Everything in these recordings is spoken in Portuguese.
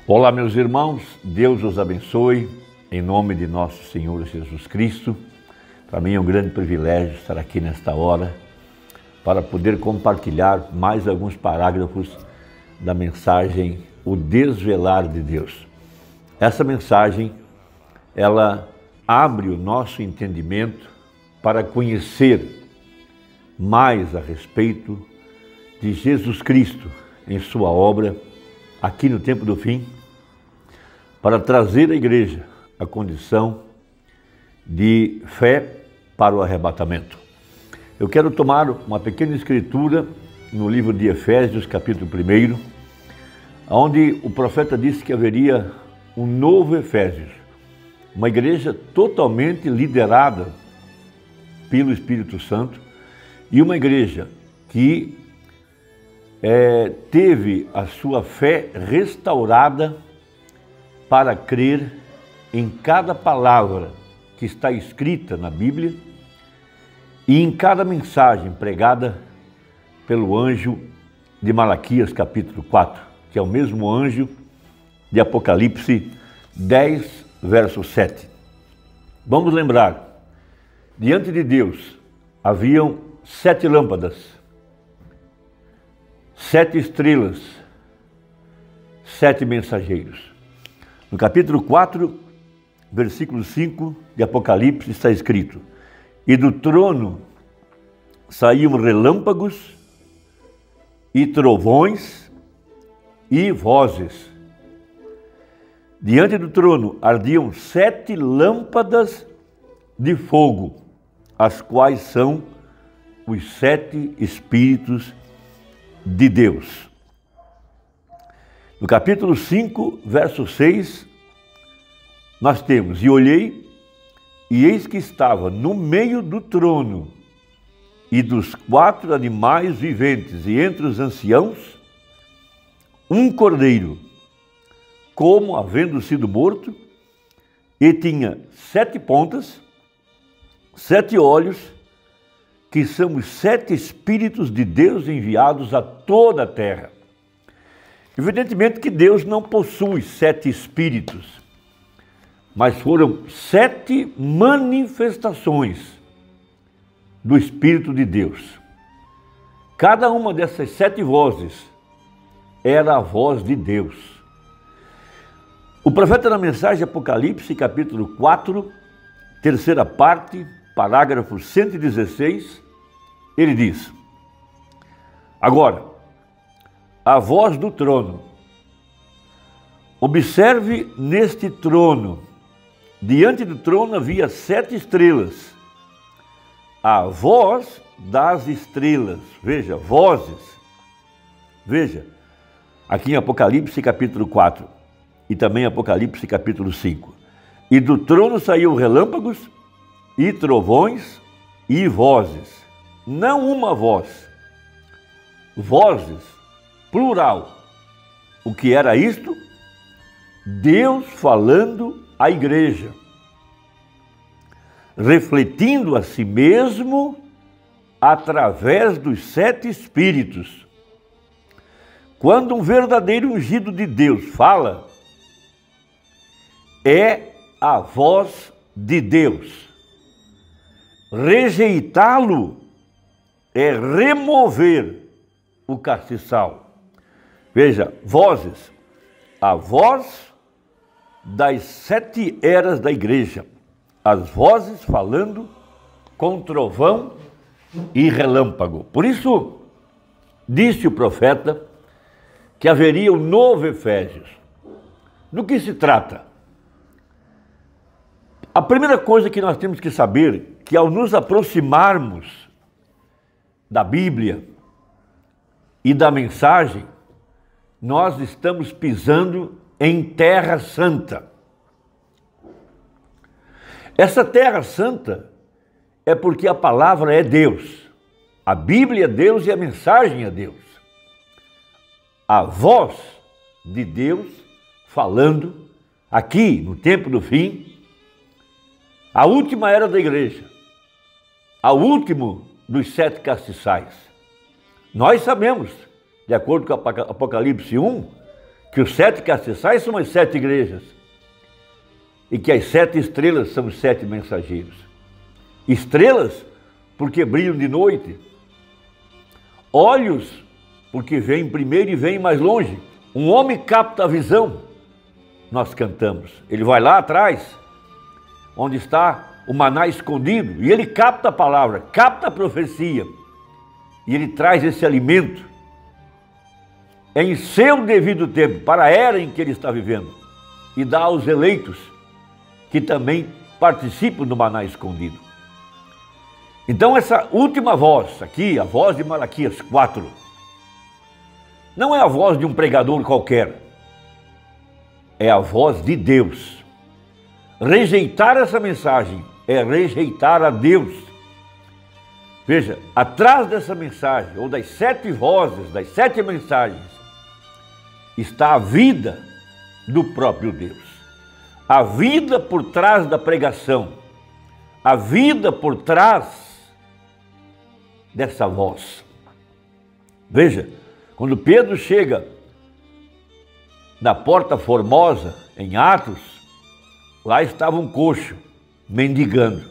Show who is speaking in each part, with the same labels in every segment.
Speaker 1: Olá, meus irmãos, Deus os abençoe, em nome de nosso Senhor Jesus Cristo. Para mim é um grande privilégio estar aqui nesta hora para poder compartilhar mais alguns parágrafos da mensagem O Desvelar de Deus. Essa mensagem, ela abre o nosso entendimento para conhecer mais a respeito de Jesus Cristo em sua obra aqui no tempo do fim, para trazer à igreja a condição de fé para o arrebatamento. Eu quero tomar uma pequena escritura no livro de Efésios, capítulo 1, onde o profeta disse que haveria um novo Efésios, uma igreja totalmente liderada pelo Espírito Santo e uma igreja que teve a sua fé restaurada para crer em cada palavra que está escrita na Bíblia e em cada mensagem pregada pelo anjo de Malaquias, capítulo 4, que é o mesmo anjo de Apocalipse 10, verso 7. Vamos lembrar, diante de Deus haviam 7 lâmpadas, 7 estrelas, 7 mensageiros. No capítulo 4, versículo 5 de Apocalipse está escrito: e do trono saíam relâmpagos e trovões e vozes. Diante do trono ardiam 7 lâmpadas de fogo, as quais são os 7 Espíritos de Deus. No capítulo 5, verso 6, nós temos: e olhei, e eis que estava no meio do trono e dos 4 animais viventes, e entre os anciãos, um cordeiro, como havendo sido morto, e tinha 7 pontas, 7 olhos, que são os 7 Espíritos de Deus enviados a toda a terra. Evidentemente que Deus não possui 7 Espíritos, mas foram 7 manifestações do Espírito de Deus. Cada uma dessas 7 vozes era a voz de Deus. O profeta na mensagem Apocalipse, capítulo 4, terceira parte, parágrafo 116, ele diz: agora, a voz do trono. Observe neste trono. Diante do trono havia 7 estrelas. A voz das estrelas. Veja, vozes. Veja, aqui em Apocalipse capítulo 4 e também Apocalipse capítulo 5. E do trono saíam relâmpagos e trovões e vozes. Não uma voz. Vozes, plural. O que era isto? Deus falando à igreja, refletindo a si mesmo através dos 7 Espíritos. Quando um verdadeiro ungido de Deus fala, é a voz de Deus. Rejeitá-lo é remover o castiçal. Veja, vozes. A voz das 7 eras da igreja. As vozes falando com trovão e relâmpago. Por isso, disse o profeta que haveria um novo Efésios. Do que se trata? A primeira coisa que nós temos que saber é que ao nos aproximarmos da Bíblia e da mensagem, nós estamos pisando em terra santa. Essa terra santa é porque a palavra é Deus. A Bíblia é Deus e a mensagem é Deus. A voz de Deus falando aqui no tempo do fim, a última era da igreja, ao último dos 7 castiçais. Nós sabemos, de acordo com Apocalipse 1, que os 7 castiçais são as 7 igrejas e que as 7 estrelas são os 7 mensageiros. Estrelas, porque brilham de noite. Olhos, porque vêm primeiro e vêm mais longe. Um homem capta a visão, nós cantamos. Ele vai lá atrás, onde está o maná escondido, e ele capta a palavra, capta a profecia, e ele traz esse alimento em seu devido tempo, para a era em que ele está vivendo, e dá aos eleitos que também participam do maná escondido. Então essa última voz aqui, a voz de Malaquias 4, não é a voz de um pregador qualquer, é a voz de Deus. Rejeitar essa mensagem é rejeitar a Deus. Veja, atrás dessa mensagem, ou das 7 vozes, das 7 mensagens, está a vida do próprio Deus. A vida por trás da pregação, a vida por trás dessa voz. Veja, quando Pedro chega na Porta Formosa, em Atos, lá estava um coxo, mendigando.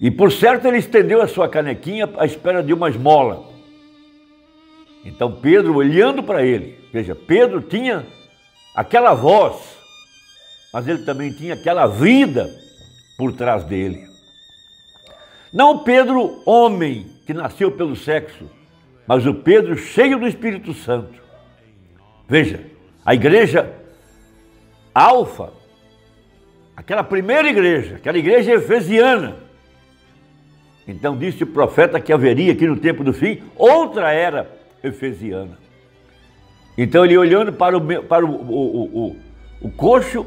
Speaker 1: E por certo ele estendeu a sua canequinha à espera de uma esmola. Então Pedro, olhando para ele, veja, Pedro tinha aquela voz, mas ele também tinha aquela vida por trás dele. Não o Pedro homem que nasceu pelo sexo, mas o Pedro cheio do Espírito Santo. Veja, a igreja Alfa, aquela primeira igreja, aquela igreja efesiana. Então disse o profeta que haveria aqui no tempo do fim outra era efesiana. Então ele olhando para o coxo,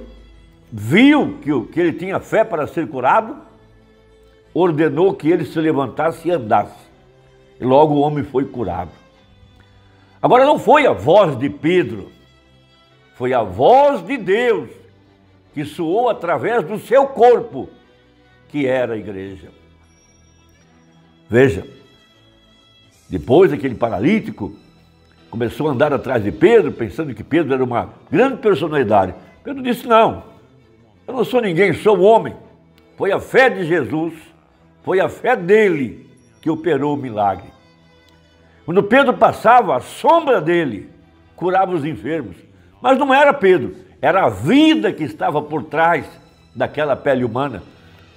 Speaker 1: viu que ele tinha fé para ser curado, ordenou que ele se levantasse e andasse. E logo o homem foi curado. Agora não foi a voz de Pedro, foi a voz de Deus que soou através do seu corpo, que era a igreja. Veja, depois aquele paralítico começou a andar atrás de Pedro, pensando que Pedro era uma grande personalidade. Pedro disse, não, eu não sou ninguém, sou um homem. Foi a fé de Jesus, foi a fé dele que operou o milagre. Quando Pedro passava, a sombra dele curava os enfermos. Mas não era Pedro, era a vida que estava por trás daquela pele humana.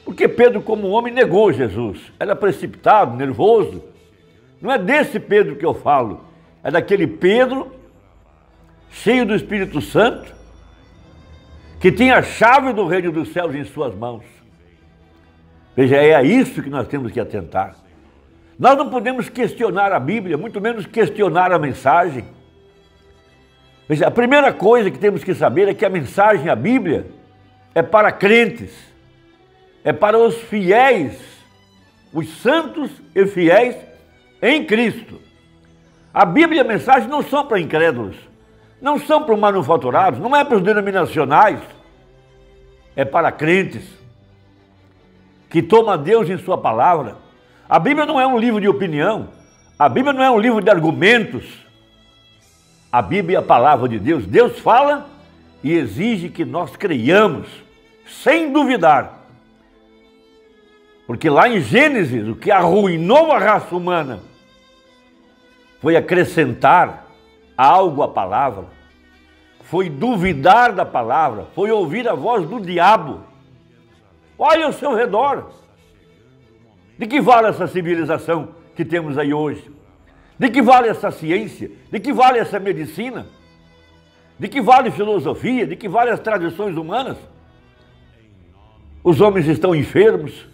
Speaker 1: Porque Pedro, como homem, negou Jesus. Era precipitado, nervoso. Não é desse Pedro que eu falo, é daquele Pedro cheio do Espírito Santo, que tinha a chave do reino dos céus em suas mãos. Veja, é a isso que nós temos que atentar. Nós não podemos questionar a Bíblia, muito menos questionar a mensagem. Veja, a primeira coisa que temos que saber é que a mensagem, a Bíblia, é para crentes, é para os fiéis, os santos e fiéis em Cristo. A Bíblia e a mensagem não são para incrédulos, não são para os manufaturados, não é para os denominacionais, é para crentes que tomam Deus em sua palavra. A Bíblia não é um livro de opinião, a Bíblia não é um livro de argumentos. A Bíblia é a palavra de Deus. Deus fala e exige que nós creiamos, sem duvidar. Porque lá em Gênesis, o que arruinou a raça humana foi acrescentar algo à palavra, foi duvidar da palavra, foi ouvir a voz do diabo. Olha ao seu redor. De que vale essa civilização que temos aí hoje? De que vale essa ciência? De que vale essa medicina? De que vale filosofia? De que vale as tradições humanas? Os homens estão enfermos,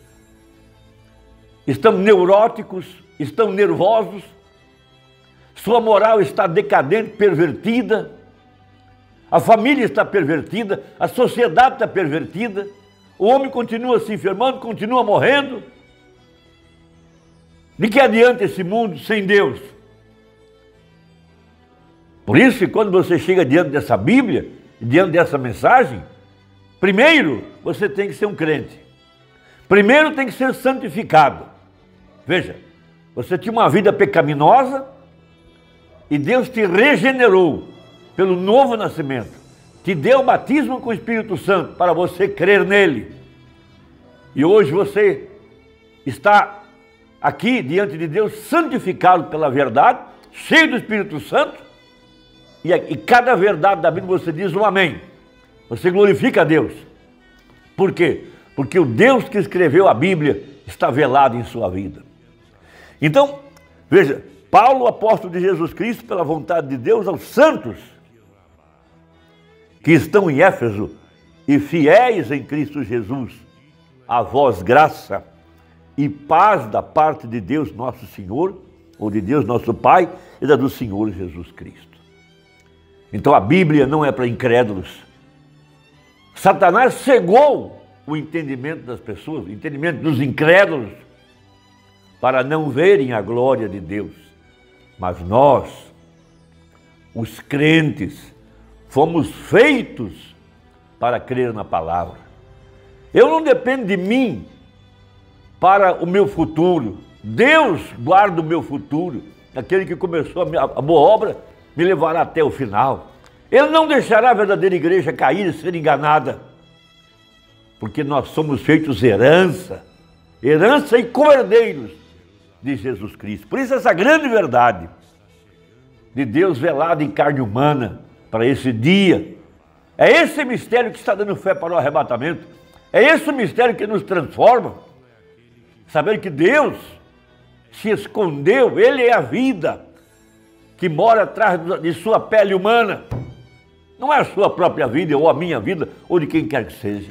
Speaker 1: estão neuróticos, estão nervosos, sua moral está decadente, pervertida, a família está pervertida, a sociedade está pervertida, o homem continua se enfermando, continua morrendo. De que adianta esse mundo sem Deus? Por isso que quando você chega diante dessa Bíblia, diante dessa mensagem, primeiro você tem que ser um crente. Primeiro tem que ser santificado. Veja, você tinha uma vida pecaminosa e Deus te regenerou pelo novo nascimento, te deu o batismo com o Espírito Santo para você crer nele. E hoje você está aqui diante de Deus, santificado pela verdade, cheio do Espírito Santo, e cada verdade da Bíblia você diz um amém. Você glorifica a Deus. Por quê? Porque o Deus que escreveu a Bíblia está velado em sua vida. Então, veja, Paulo, apóstolo de Jesus Cristo, pela vontade de Deus, aos santos que estão em Éfeso e fiéis em Cristo Jesus, a vós graça e paz da parte de Deus nosso Senhor, ou de Deus nosso Pai, e da do Senhor Jesus Cristo. Então a Bíblia não é para incrédulos. Satanás cegou o entendimento das pessoas, o entendimento dos incrédulos, para não verem a glória de Deus. Mas nós, os crentes, fomos feitos para crer na palavra. Eu não dependo de mim para o meu futuro. Deus guarda o meu futuro. Aquele que começou a boa obra me levará até o final. Ele não deixará a verdadeira igreja cair e ser enganada. Porque nós somos feitos herança e co-herdeiros de Jesus Cristo. Por isso essa grande verdade de Deus velado em carne humana para esse dia. É esse mistério que está dando fé para o arrebatamento. É esse o mistério que nos transforma. Saber que Deus se escondeu, Ele é a vida que mora atrás de sua pele humana. Não é a sua própria vida, ou a minha vida, ou de quem quer que seja.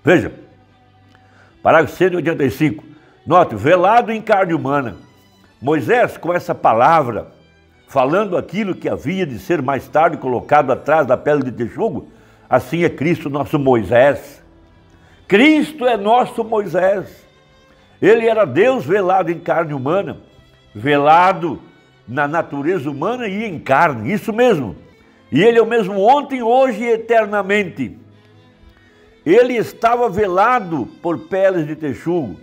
Speaker 1: Veja, parágrafo 185. Note, velado em carne humana. Moisés, com essa palavra, falando aquilo que havia de ser mais tarde colocado atrás da pele de texugo, assim é Cristo nosso Moisés. Cristo é nosso Moisés. Ele era Deus velado em carne humana, velado na natureza humana e em carne, isso mesmo. E Ele é o mesmo ontem, hoje e eternamente. Ele estava velado por peles de texugo.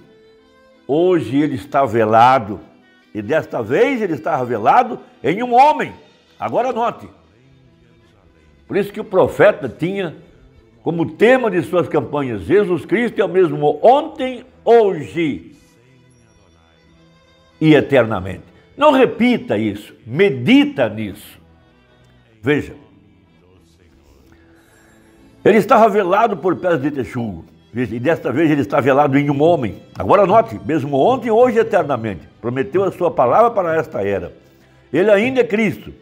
Speaker 1: Hoje Ele está velado. E desta vez Ele estava velado em um homem. Agora note. Por isso que o profeta tinha como tema de suas campanhas: Jesus Cristo é o mesmo ontem, hoje e eternamente. Não repita isso, medita nisso. Veja, ele estava velado por peles de texugo, e desta vez ele está velado em um homem. Agora note, mesmo ontem, hoje e eternamente, prometeu a sua palavra para esta era. Ele ainda é Cristo,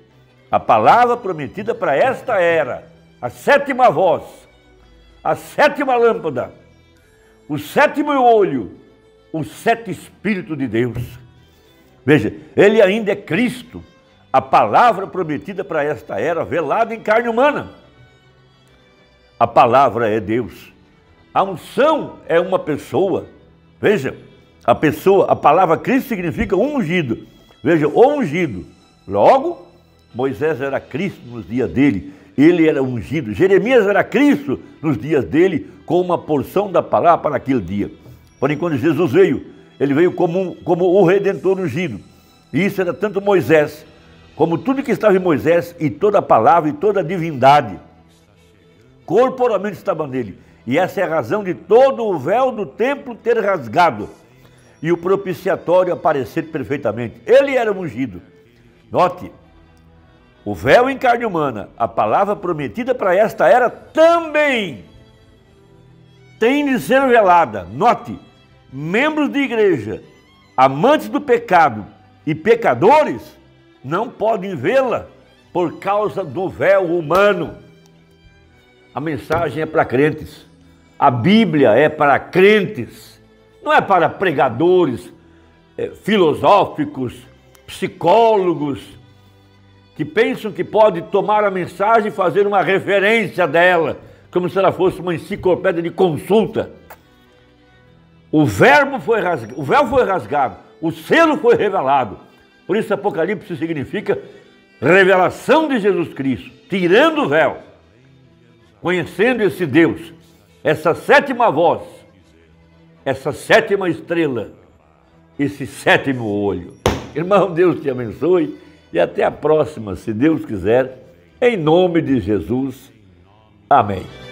Speaker 1: a palavra prometida para esta era, a sétima voz, a sétima lâmpada, o sétimo olho, os 7 Espíritos de Deus. Veja, ele ainda é Cristo, a palavra prometida para esta era, velada em carne humana. A palavra é Deus. A unção é uma pessoa. Veja, a palavra Cristo significa ungido. Veja, o ungido. Logo, Moisés era Cristo nos dias dele. Ele era ungido. Jeremias era Cristo nos dias dele, com uma porção da palavra para aquele dia. Porém, quando Jesus veio, ele veio como o Redentor ungido. E isso era tanto Moisés, como tudo que estava em Moisés, e toda a palavra e toda a divindade, corporalmente estava nele. E essa é a razão de todo o véu do templo ter rasgado e o propiciatório aparecer perfeitamente. Ele era ungido. Note, o véu em carne humana, a palavra prometida para esta era, também tem de ser velada. Note, membros de igreja, amantes do pecado e pecadores, não podem vê-la por causa do véu humano. A mensagem é para crentes. A Bíblia é para crentes. Não é para pregadores filosóficos, psicólogos, que pensam que pode tomar a mensagem e fazer uma referência dela, como se ela fosse uma enciclopédia de consulta. O véu foi rasgado, o selo foi revelado. Por isso Apocalipse significa revelação de Jesus Cristo, tirando o véu, conhecendo esse Deus, essa sétima voz, essa sétima estrela, esse sétimo olho. Irmão, Deus te abençoe e até a próxima, se Deus quiser, em nome de Jesus. Amém.